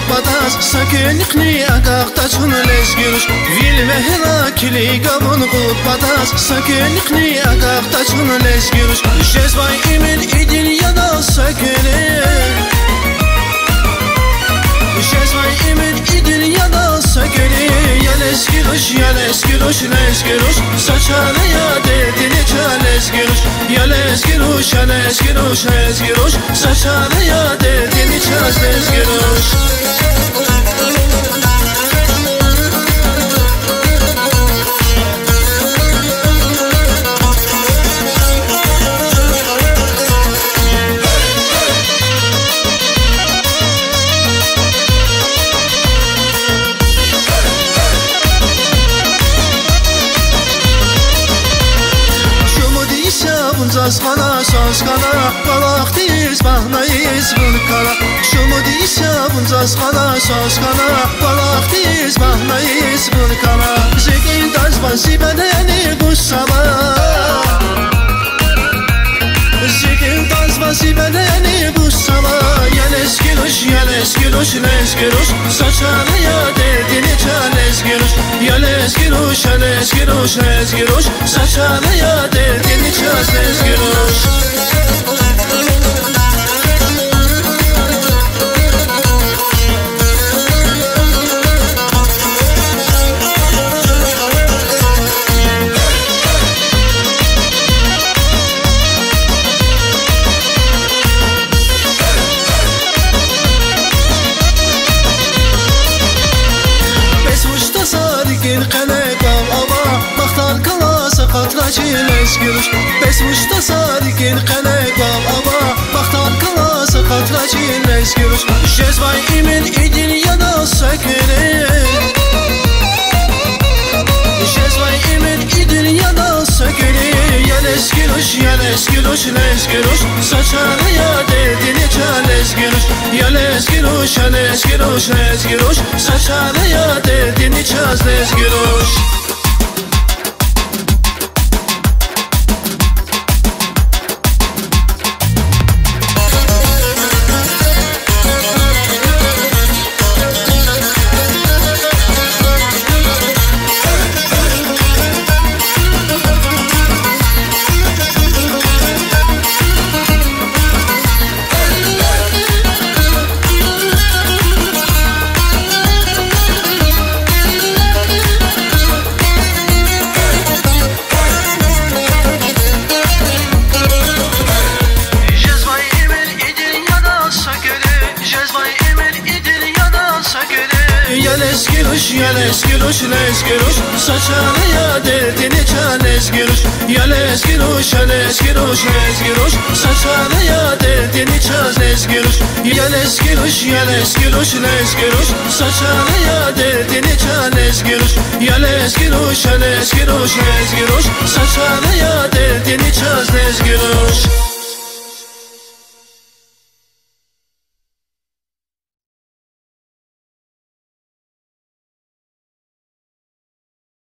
badaz Sakinlikni agaqta çunles gürüş Vilme helakili gabun qut badaz Sakinlikni agaqta çunles gürüş Jezvay imin idil yana sakine Jezvay imin idil yana sakine Yales gürüş, yales gürüş, les gürüş Saçana ya derdini çales gürüş Yales gürüş, yales gürüş, les gürüş Saçana ya derdini çales gürüş Bunzasqana, sosqana, balaqtiz, bahnayız vulkana Şumu deysə bunzasqana, sosqana, balaqtiz, bahnayız vulkana Zekin dazvan zibənəni qussama Zekin dazvan zibənəni qussama Yəles gülüş, yəles gülüş, les gülüş Saçana ya derdini çəles gülüş Yəles gülüş, yəles gülüş, les gülüş Saçana ya derdini çəles gülüş Çiles gülüş Besmuşta sadikin qələk bal ava Baxtan qalası xatra çiles gülüş Jezvay imin idil yana sakine Jezvay imin idil yana sakine Yales gülüş, yales gülüş, les gülüş Saçana ya derdini çales gülüş Yales gülüş, yales gülüş, les gülüş Saçana ya derdini çales gülüş Yales gülüş, yales gülüş, les gülüş Saçana ya derdini çales gülüş Yales gülüş, yales gülüş, les gülüş Saçana ya derdini çales gülüş Yales gülüş, yales gülüş, les gülüş Saçana ya derdini çales gülüş Yales gülüş, yales gülüş, les gülüş Saçana ya derdini çales gülüş